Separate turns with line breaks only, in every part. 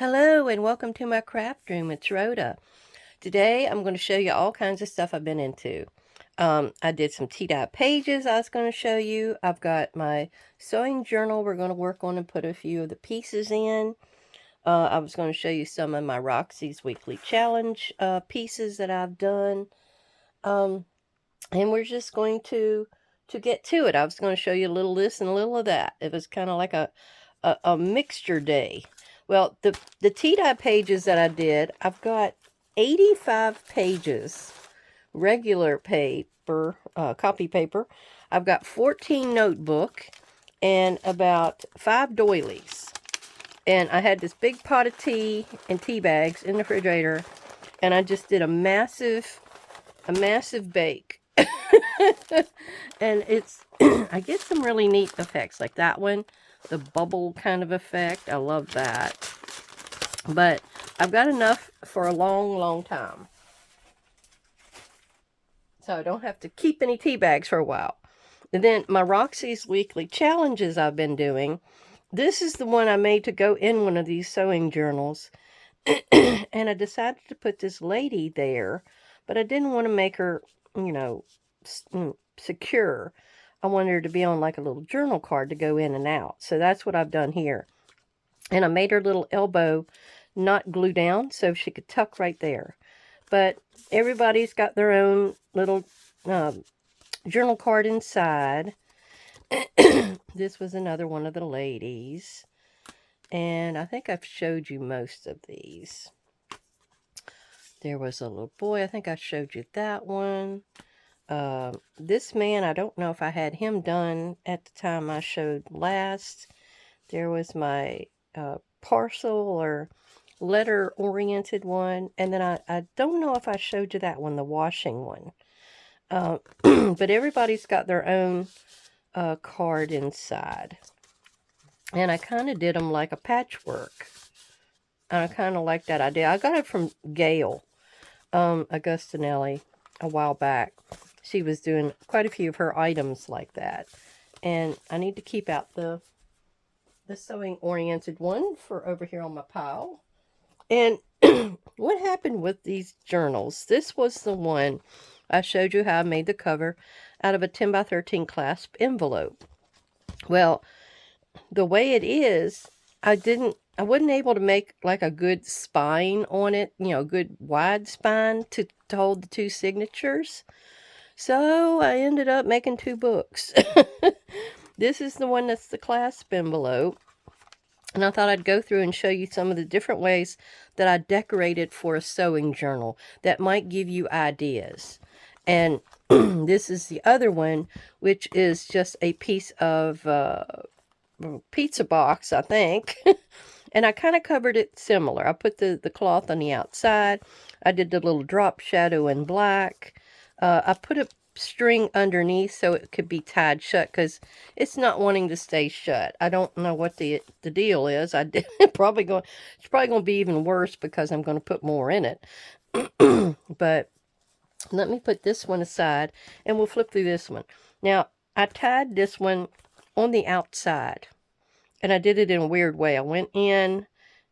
Hello and welcome to my craft room. It's Rhoda. Today I'm going to show you all kinds of stuff I've been into. I did some tea-dye pages I was going to show you. I've got my sewing journal we're going to work on and put a few of the pieces in. I was going to show you some of my Roxy's Weekly Challenge pieces that I've done. And we're just going to get to it. I was going to show you a little of this and a little of that. It was kind of like a mixture day. Well, the tea-dye pages that I did, I've got 85 pages, regular paper, copy paper. I've got 14 notebook and about 5 doilies. And I had this big pot of tea and tea bags in the refrigerator, and I just did a massive bake. And it's, I get some really neat effects like that one, the bubble kind of effect. I love that. But I've got enough for a long time. So I don't have to keep any tea bags for a while. And then my Roxy's Weekly Challenges I've been doing. This is the one I made to go in one of these sewing journals. And I decided to put this lady there, but I didn't want to make her, secure. I wanted her to be on like a little journal card to go in and out. So that's what I've done here. And I made her little elbow not glue down so she could tuck right there. But everybody's got their own little journal card inside. This was another one of the ladies. And I think I've showed you most of these. There was a little boy. I think I showed you that one. This man, I don't know if I had him done at the time I showed last. There was my parcel or letter-oriented one. And then I don't know if I showed you that one, the washing one. But everybody's got their own card inside. And I kind of did them like a patchwork. I kind of like that idea. I got it from Gail Augustinelli a while back. She was doing quite a few of her items like that. And I need to keep out the sewing-oriented one for over here on my pile. And what happened with these journals? This was the one I showed you how I made the cover out of a 10 by 13 clasp envelope. Well, the way it is, I wasn't able to make like a good spine on it, a good wide spine to hold the two signatures. So I ended up making 2 books. This is the one that's the clasp envelope. And I thought I'd go through and show you some of the different ways that I decorated for a sewing journal that might give you ideas. And this is the other one, which is just a piece of pizza box, I think. And I kind of covered it similar. I put the cloth on the outside. I did the little drop shadow in black. I put a string underneath so it could be tied shut because it's not wanting to stay shut. I don't know what the deal is. It's probably going to be even worse because I'm going to put more in it. But let me put this one aside and we'll flip through this one. Now, I tied this one on the outside. And I did it in a weird way. I went in,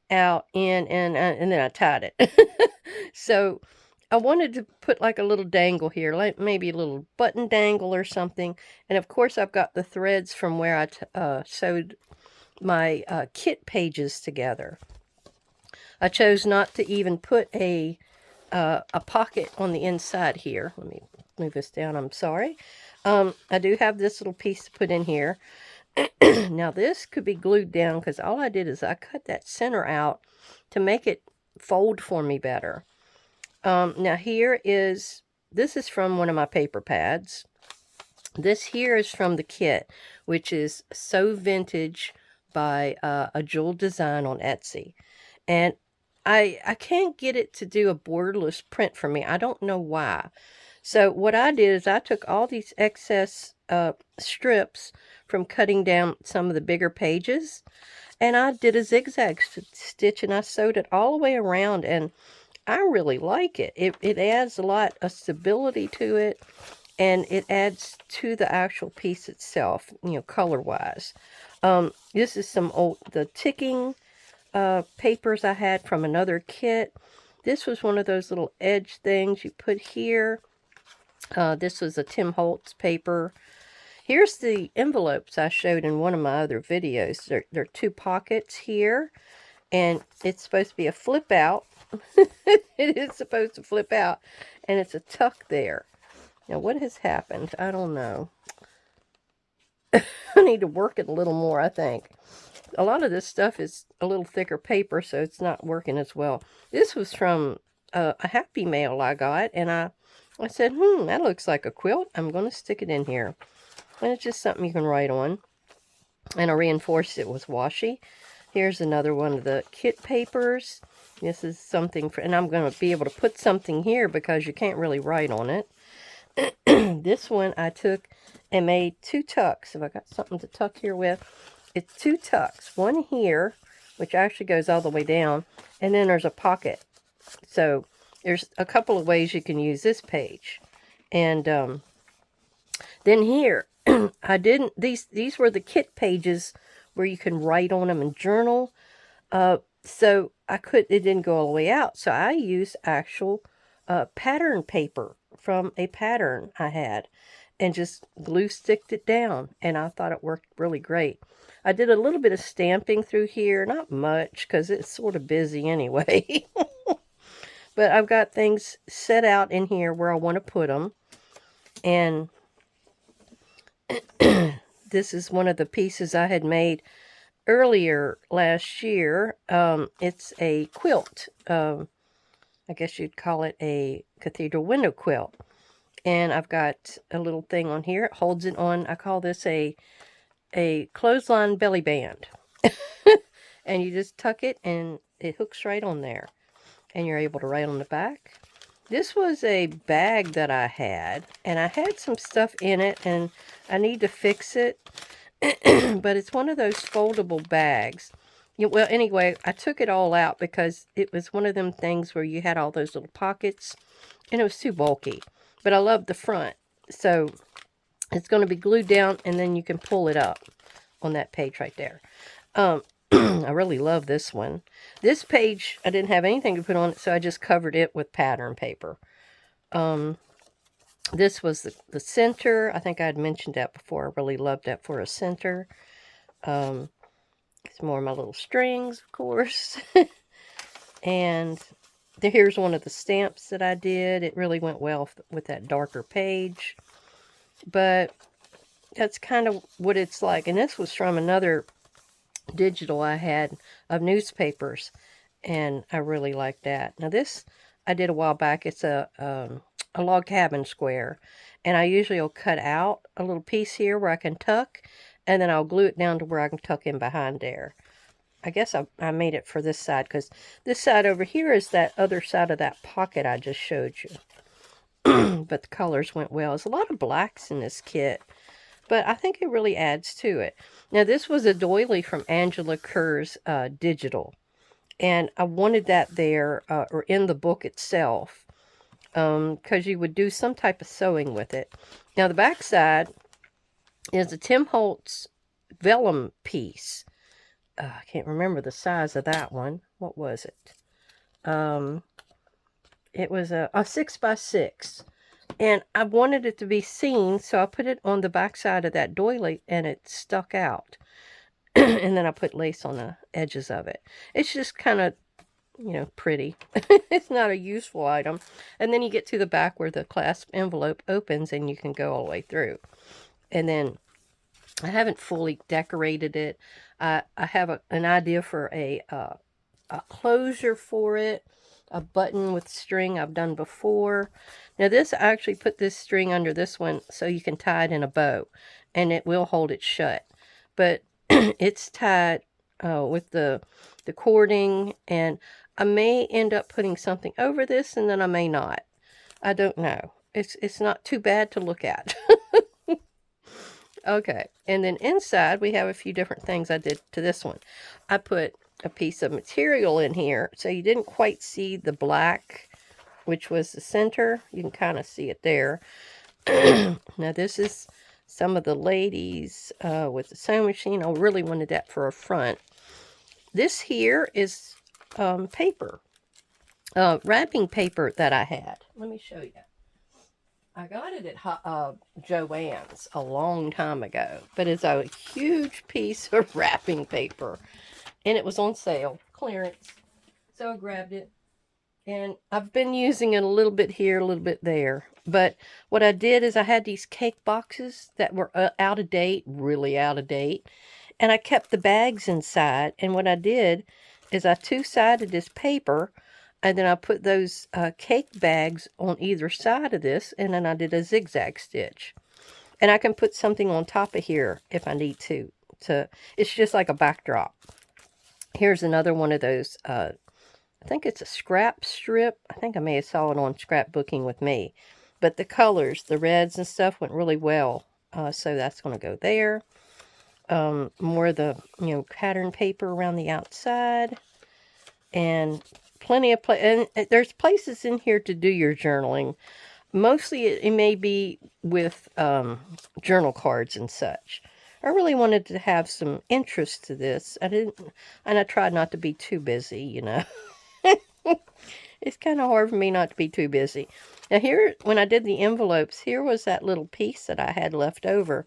out, in, and then I tied it. So I wanted to put like a little dangle here, like maybe a little button dangle or something. And of course, I've got the threads from where I sewed my kit pages together. I chose not to even put a pocket on the inside here. Let me move this down. I'm sorry. I do have this little piece to put in here. Now this could be glued down because all I did is I cut that center out to make it fold for me better. Now this is from one of my paper pads. This here is from the kit, which is So Vintage by a Jewel Design on Etsy. And I can't get it to do a borderless print for me. I don't know why. So what I did is I took all these excess strips from cutting down some of the bigger pages, and I did a zigzag stitch and I sewed it all the way around, and I really like it. It adds a lot of stability to it, and it adds to the actual piece itself, color-wise. This is the ticking papers I had from another kit. This was one of those little edge things you put here. This was a Tim Holtz paper. Here's the envelopes I showed in one of my other videos. There are 2 pockets here, and it's supposed to be a flip out. It is supposed to flip out, and it's a tuck there. Now, what has happened? I don't know. I need to work it a little more, I think. A lot of this stuff is a little thicker paper, so it's not working as well. This was from a Happy Mail I got, and I said, that looks like a quilt. I'm going to stick it in here. And it's just something you can write on. And I reinforced it with washi. Here's another one of the kit papers. This is something, and I'm going to be able to put something here because you can't really write on it. This one I took and made 2 tucks. If I got something to tuck here with, it's 2 tucks. One here, which actually goes all the way down, and then there's a pocket. So there's a couple of ways you can use this page. And then here, I didn't, these were the kit pages where you can write on them and journal. So it didn't go all the way out. So I used actual pattern paper from a pattern I had and just glue sticked it down. And I thought it worked really great. I did a little bit of stamping through here, not much because it's sort of busy anyway. But I've got things set out in here where I want to put them. And this is one of the pieces I had made earlier last year. It's a quilt. I guess you'd call it a cathedral window quilt. And I've got a little thing on here. It holds it on. I call this a clothesline belly band. And you just tuck it and it hooks right on there. And you're able to write on the back. This was a bag that I had, and I had some stuff in it, and I need to fix it. But it's one of those foldable bags. Well, anyway, I took it all out because it was one of them things where you had all those little pockets, and it was too bulky. But I love the front, so it's going to be glued down, and then you can pull it up on that page right there. I really love this one. This page, I didn't have anything to put on it, so I just covered it with pattern paper. This was the center. I think I had mentioned that before. I really loved that for a center. It's more of my little strings, of course. And here's one of the stamps that I did. It really went well with that darker page. But that's kind of what it's like. And this was from another digital I had of newspapers, and I really like that. Now this I did a while back. It's a log cabin square, and I usually will cut out a little piece here where I can tuck, and then I'll glue it down to where I can tuck in behind there. I guess I made it for this side because this side over here is that other side of that pocket I just showed you. But the colors went well. There's a lot of blacks in this kit, but I think it really adds to it. Now, this was a doily from Angela Kerr's digital. And I wanted that there, or in the book itself, because you would do some type of sewing with it. Now, the back side is a Tim Holtz vellum piece. I can't remember the size of that one. What was it? It was a 6x6. And I wanted it to be seen, so I put it on the back side of that doily, and it stuck out. And then I put lace on the edges of it. It's just kind of, pretty. It's not a useful item. And then you get to the back where the clasp envelope opens, and you can go all the way through. And then I haven't fully decorated it. I have an idea for a closure for it. A button with string I've done before. Now this, I actually put this string under this one so you can tie it in a bow, and it will hold it shut. But it's tied with the cording, and I may end up putting something over this, and then I may not. I don't know. It's not too bad to look at. Okay, and then inside we have a few different things I did to this one. I put a piece of material in here, so you didn't quite see the black, which was the center. You can kind of see it there. Now this is some of the ladies with the sewing machine. I really wanted that for a front. this here is paper, wrapping paper that I had. Let me show you. I got it at Joann's a long time ago, but it's a huge piece of wrapping paper, and it was on sale, clearance. So I grabbed it, and I've been using it a little bit here, a little bit there. But what I did is I had these cake boxes that were out of date, really out of date, and I kept the bags inside. And what I did is I two-sided this paper, and then I put those cake bags on either side of this, and then I did a zigzag stitch. And I can put something on top of here if I need to. It's just like a backdrop. Here's another one of those, I think it's a scrap strip. I think I may have saw it on Scrapbooking with Me. But the colors, the reds and stuff went really well. So that's going to go there. More of the, pattern paper around the outside. And plenty of and there's places in here to do your journaling. Mostly it may be with journal cards and such. I really wanted to have some interest to this. And I tried not to be too busy, It's kind of hard for me not to be too busy. Now here, when I did the envelopes, here was that little piece that I had left over.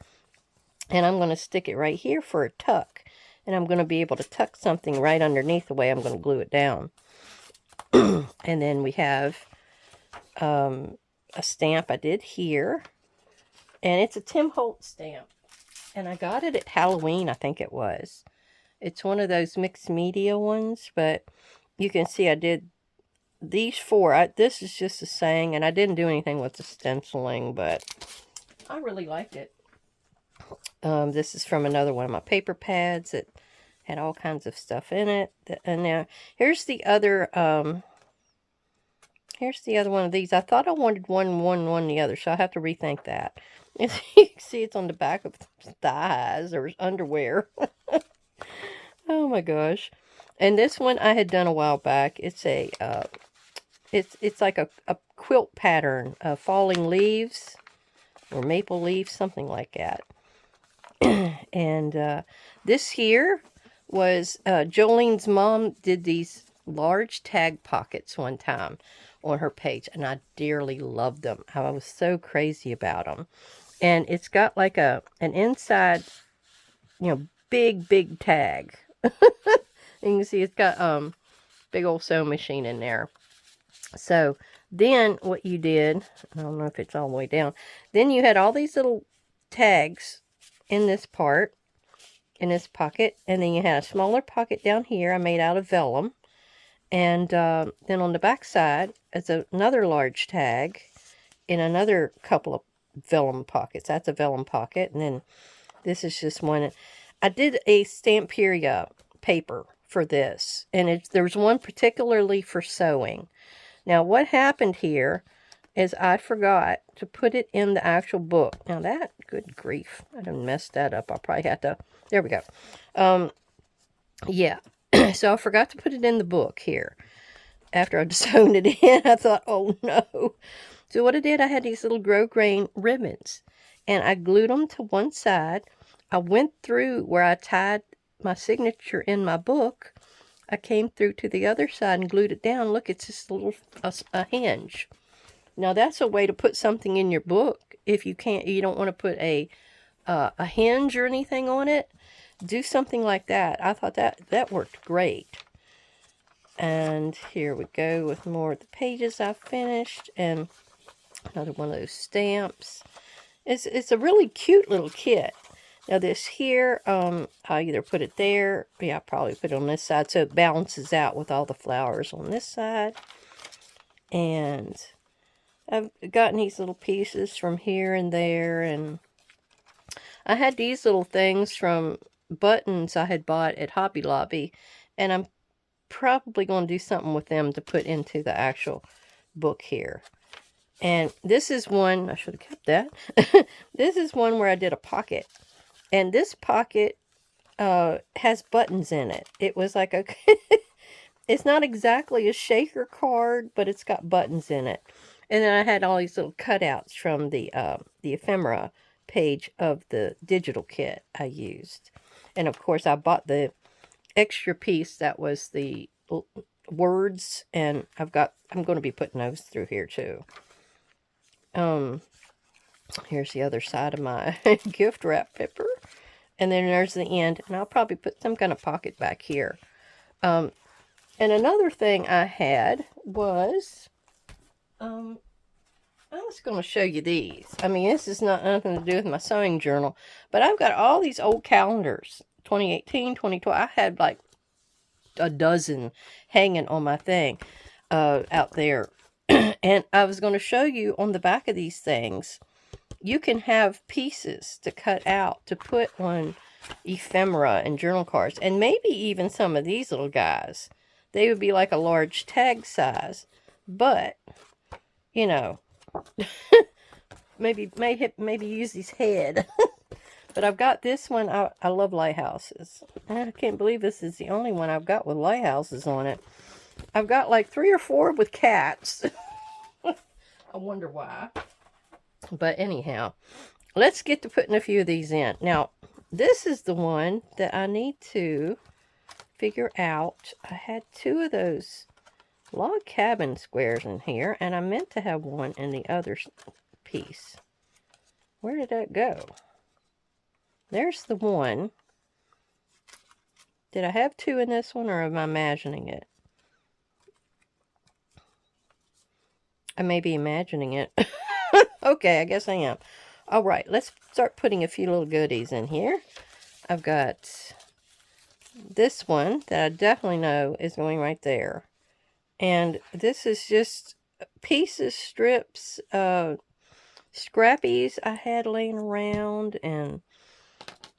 And I'm going to stick it right here for a tuck. And I'm going to be able to tuck something right underneath the way I'm going to glue it down. And then we have a stamp I did here. And it's a Tim Holtz stamp. And I got it at Halloween, I think it was. It's one of those mixed media ones. But you can see I did these four. This is just a saying. And I didn't do anything with the stenciling. But I really liked it. This is from another one of my paper pads. It had all kinds of stuff in it. And now, here's the other one of these. I thought I wanted one the other, so I have to rethink that. You can see it's on the back of thighs or underwear. Oh my gosh. And this one I had done a while back. It's a, it's like a quilt pattern of falling leaves or maple leaves, something like that. And this here was Jolene's mom did these large tag pockets one time on her page, and I dearly loved them. I was so crazy about them. And it's got like an inside, big tag. You can see it's got big old sewing machine in there. So then what you did, I don't know if it's all the way down, then you had all these little tags in this part, in this pocket, and then you had a smaller pocket down here I made out of vellum, and then on the back side is another large tag in another couple of vellum pockets. That's a vellum pocket, and then this is just one. I did a Stamperia paper for this, and there was one particularly for sewing. Now what happened here is I forgot to put it in the actual book. Now that, good grief, I done messed that up. I'll probably have to, there we go. Yeah, so I forgot to put it in the book here. After I'd sewn it in, I thought, oh no. So what I did, I had these little grosgrain ribbons, and I glued them to one side. I went through where I tied my signature in my book. I came through to the other side and glued it down. Look, it's just a hinge. Now that's a way to put something in your book. If you don't want to put a hinge or anything on it, do something like that. I thought that worked great. And here we go with more of the pages I finished, and another one of those stamps. It's a really cute little kit. Now this here, I either put it there, yeah, I'll probably put it on this side so it balances out with all the flowers on this side. And I've gotten these little pieces from here and there, and I had these little things from buttons I had bought at Hobby Lobby, and I'm probably going to do something with them to put into the actual book here. And this is one, I should have kept that. This is one where I did a pocket, and this pocket has buttons in it. It was like a it's not exactly a shaker card, but it's got buttons in it. And then I had all these little cutouts from the ephemera page of the digital kit I used. And of course I bought the extra piece that was the words, and I'm going to be putting those through here too. Here's the other side of my gift wrap paper. And then there's the end, and I'll probably put some kind of pocket back here. And another thing I had was, I'm just going to show you these. I mean, this is not nothing to do with my sewing journal, but I've got all these old calendars, 2018, 2012. I had like a dozen hanging on my thing out there. And I was going to show you on the back of these things, you can have pieces to cut out to put on ephemera and journal cards, and maybe even some of these little guys. They would be like a large tag size, but you know, maybe use his head. But I've got this one. I love lighthouses. I can't believe this is the only one I've got with lighthouses on it. I've got like 3 or 4 with cats. I wonder why. But anyhow, let's get to putting a few of these in. Now, this is the one that I need to figure out. I had 2 of those log cabin squares in here, and I meant to have one in the other piece. Where did that go? There's the one. Did I have 2 in this one, or am I imagining it? I may be imagining it. Okay, I guess I am. All right, let's start putting a few little goodies in here. I've got this one that I definitely know is going right there. And this is just pieces, strips, scrappies I had laying around. And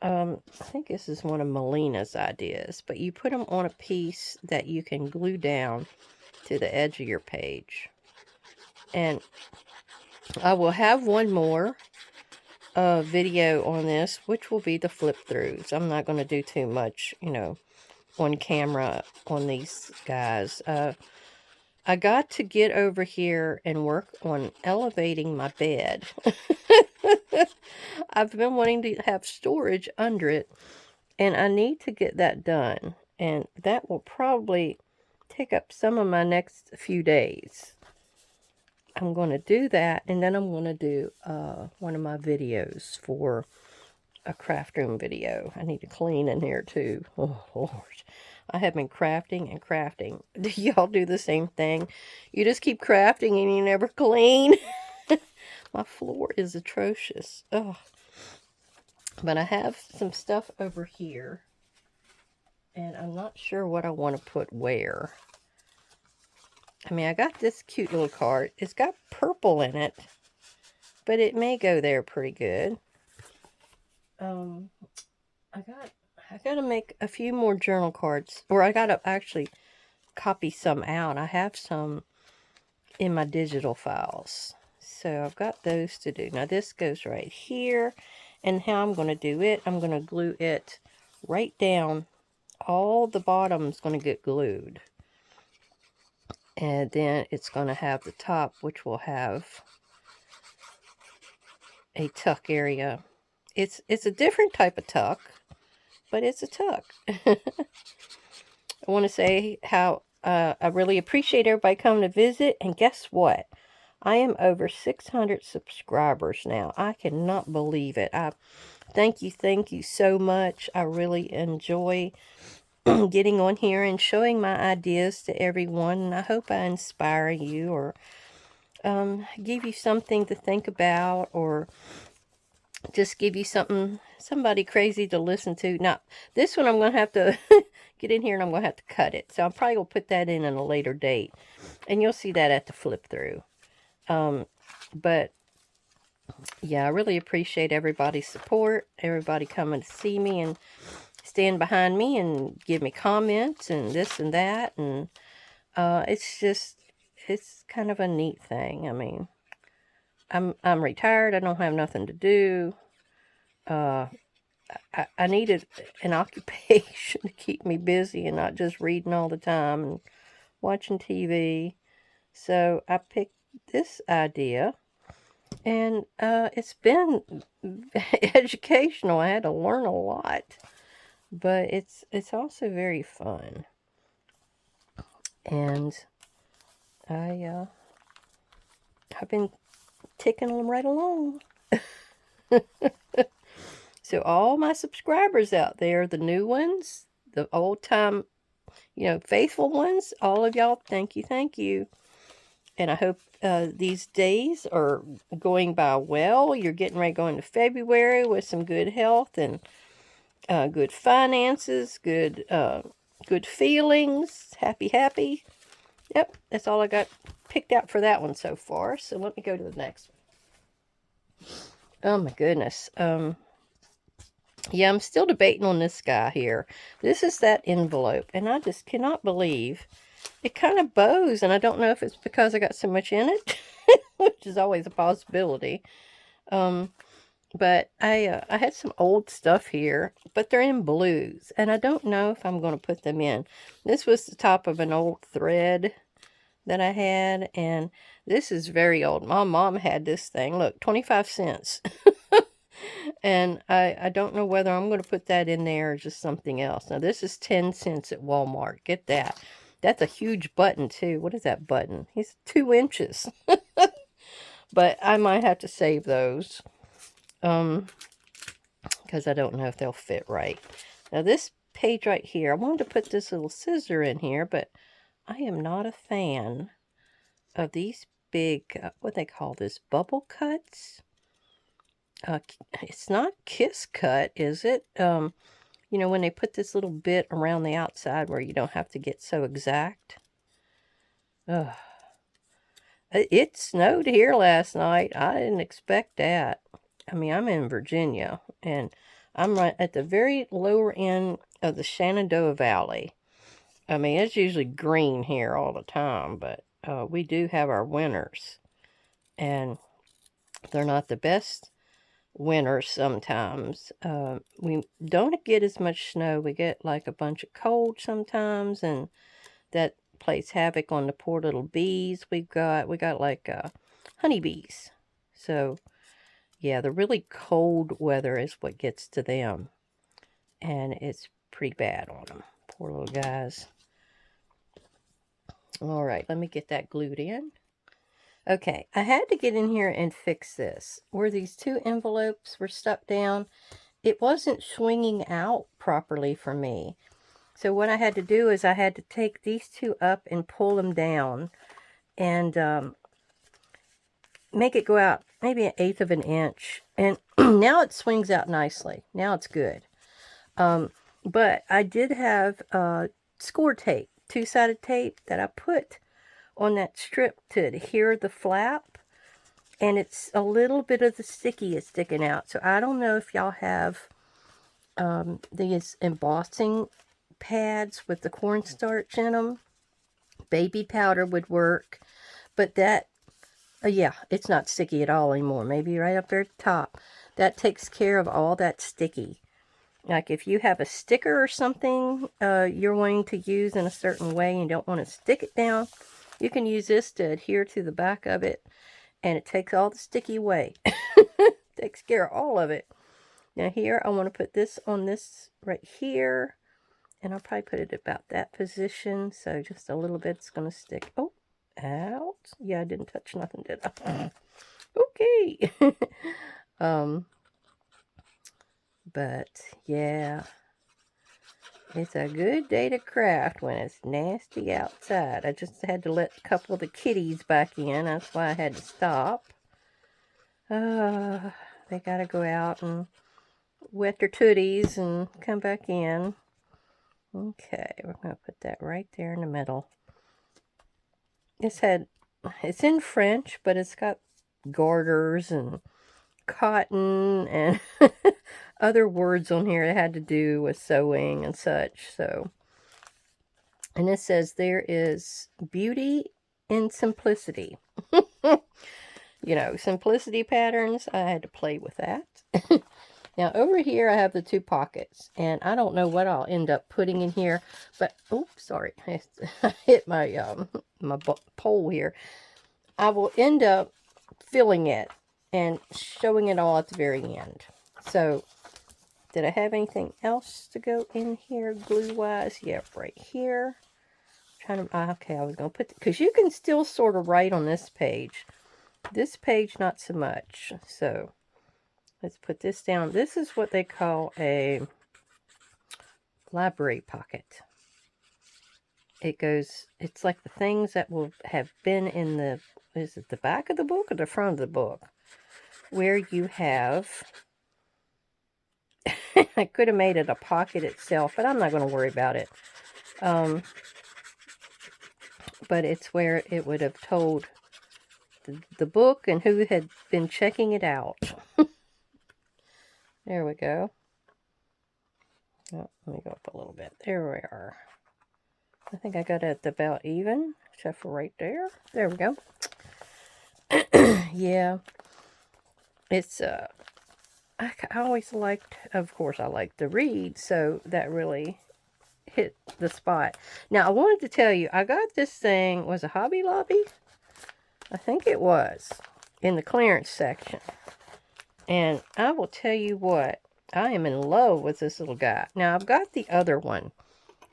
I think this is one of Melina's ideas. But you put them on a piece that you can glue down to the edge of your page. And I will have one more video on this, which will be the flip throughs. I'm not going to do too much, you know, on camera on these guys. I got to get over here and work on elevating my bed. I've been wanting to have storage under it, and I need to get that done. And that will probably take up some of my next few days. I'm going to do that, and then I'm going to do one of my videos for a craft room video. I need to clean in here too. Oh, Lord. I have been crafting and crafting. Do y'all do the same thing? You just keep crafting and you never clean? My floor is atrocious. Oh. But I have some stuff over here, and I'm not sure what I want to put where. I mean, I got this cute little card. It's got purple in it, but it may go there pretty good. I gotta make a few more journal cards, or I gotta actually copy some out. I have some in my digital files, so I've got those to do. Now this goes right here, and how I'm going to do it, I'm going to glue it right down. All the bottom's going to get glued, and then it's going to have the top, which will have a tuck area. It's a different type of tuck, but it's a tuck. I want to say how I really appreciate everybody coming to visit, and guess what? I am over 600 subscribers now. I cannot believe it. Thank you so much. I really enjoy getting on here and showing my ideas to everyone, and I hope I inspire you, or give you something to think about, or just give you somebody crazy to listen to. Now, this one I'm going to have to get in here, and I'm going to have to cut it. So I'm probably going to put that in a later date, and you'll see that at the flip through. But yeah, I really appreciate everybody's support, everybody coming to see me and stand behind me and give me comments and this and that. And it's kind of a neat thing. I mean, I'm retired. I don't have nothing to do. I needed an occupation to keep me busy and not just reading all the time and watching TV. So I picked this idea, and it's been educational. I had to learn a lot, but it's also very fun. And I've been ticking them right along. So all my subscribers out there, the new ones, the old time, faithful ones, all of y'all, thank you, thank you. And I hope these days are going by well. You're getting ready to go into February with some good health and good finances, good feelings, happy. Yep, that's all I got picked out for that one so far. So let me go to the next one. Oh my goodness. Yeah, I'm still debating on this guy here. This is that envelope, and I just cannot believe it kind of bows, and I don't know if it's because I got so much in it, which is always a possibility. But I had some old stuff here, but they're in blues, and I don't know if I'm going to put them in. This was the top of an old thread that I had, and this is very old. My mom had this thing. Look, 25 cents. And I don't know whether I'm going to put that in there or just something else. Now, this is 10 cents at Walmart. Get that. That's a huge button, too. What is that button? He's 2 inches. But I might have to save those. Because I don't know if they'll fit right. Now, this page right here, I wanted to put this little scissor in here, but I am not a fan of these big, what they call this, bubble cuts. It's not kiss cut, is it? When they put this little bit around the outside where you don't have to get so exact. Ugh. It snowed here last night. I didn't expect that. I mean, I'm in Virginia, and I'm right at the very lower end of the Shenandoah Valley. I mean, it's usually green here all the time, but we do have our winters, and they're not the best winters sometimes. We don't get as much snow. We get like a bunch of cold sometimes, and that plays havoc on the poor little bees. We got like honeybees. So yeah, the really cold weather is what gets to them, and it's pretty bad on them. Poor little guys. All right, let me get that glued in. Okay, I had to get in here and fix this. Where these 2 envelopes were stuck down, it wasn't swinging out properly for me. So what I had to do is I had to take these 2 up and pull them down and make it go out maybe 1/8 of an inch. And now it swings out nicely. Now it's good. But I did have score tape, 2-sided tape that I put on that strip to adhere the flap. And it's a little bit of the sticky is sticking out. So I don't know if y'all have these embossing pads with the cornstarch in them. Baby powder would work. But that, yeah, it's not sticky at all anymore. Maybe right up there at the top. That takes care of all that sticky. Like if you have a sticker or something you're wanting to use in a certain way and you don't want to stick it down, you can use this to adhere to the back of it. And it takes all the sticky away. Takes care of all of it. Now here, I want to put this on this right here. And I'll probably put it about that position. So just a little bit's going to stick. Oh, out. Yeah, I didn't touch nothing, did I? Okay. But yeah, it's a good day to craft when it's nasty outside. I just had to let a couple of the kitties back in. That's why I had to stop. They gotta go out and wet their tooties and come back in. Okay, we're gonna put that right there in the middle. It's in French, but it's got garters and cotton and other words on here that had to do with sewing and such. So, and it says there is beauty in simplicity. Simplicity patterns. I had to play with that. Now over here I have the 2 pockets, and I don't know what I'll end up putting in here, but oops, sorry, I hit my my pole here. I will end up filling it and showing it all at the very end. So Did I have anything else to go in here glue-wise? Yeah, right here. Trying to, okay, I was going to put, because you can still sort of write on this page. This page, not so much. So, let's put this down. This is what they call a library pocket. It goes, it's like the things that will have been in the, is it the back of the book or the front of the book? Where you have, I could have made it a pocket itself, but I'm not going to worry about it. But it's where it would have told the book and who had been checking it out. There we go. Oh, let me go up a little bit. There we are. I think I got it about even, except for right there. There we go. Yeah. It's, I always liked, of course, I like to read, so that really hit the spot. Now, I wanted to tell you, I got this thing, was it Hobby Lobby? I think it was, in the clearance section. And I will tell you what, I am in love with this little guy. Now, I've got the other one,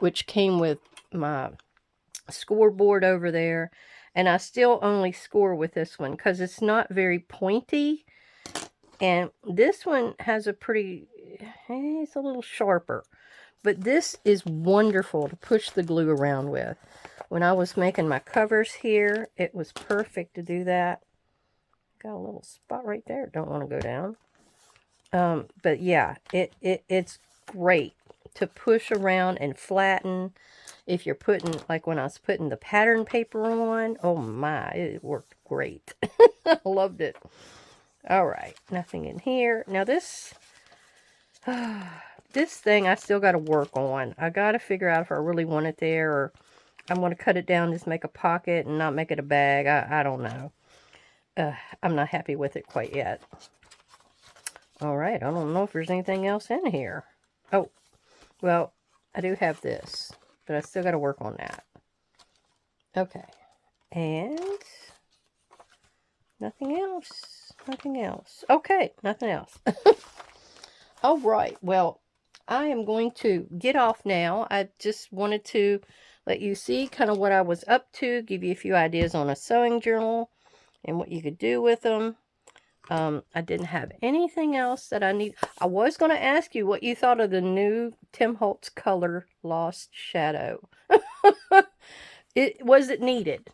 which came with my scoreboard over there. And I still only score with this one because it's not very pointy. And this one has a pretty, it's a little sharper. But this is wonderful to push the glue around with. When I was making my covers here, it was perfect to do that. Got a little spot right there. Don't want to go down. But yeah, it's great to push around and flatten. If you're putting, like when I was putting the pattern paper on, oh my, it worked great. I loved it. All right, nothing in here. Now this, this thing I still got to work on. I got to figure out if I really want it there, or I'm going to cut it down, just make a pocket and not make it a bag. I don't know. I'm not happy with it quite yet. All right, I don't know if there's anything else in here. Oh, well, I do have this, but I still got to work on that. Okay, and nothing else. Nothing else. Okay, nothing else. All right, well, I am going to get off now. I just wanted to let you see kind of what I was up to, give you a few ideas on a sewing journal and what you could do with them. I didn't have anything else that I need. I was going to ask you what you thought of the new Tim Holtz color Lost Shadow. Was it needed?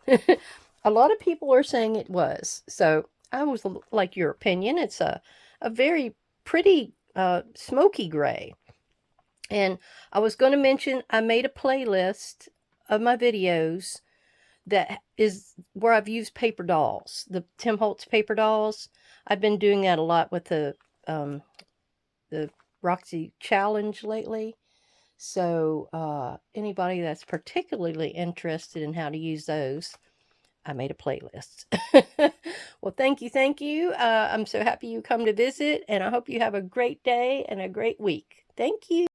A lot of people are saying it was. So I was like your opinion. It's a very pretty smoky gray. And I was going to mention I made a playlist of my videos that is where I've used paper dolls, the Tim Holtz paper dolls. I've been doing that a lot with the Roxy Challenge lately. So anybody that's particularly interested in how to use those, I made a playlist. Well, thank you, thank you. I'm so happy you come to visit, and I hope you have a great day and a great week. Thank you.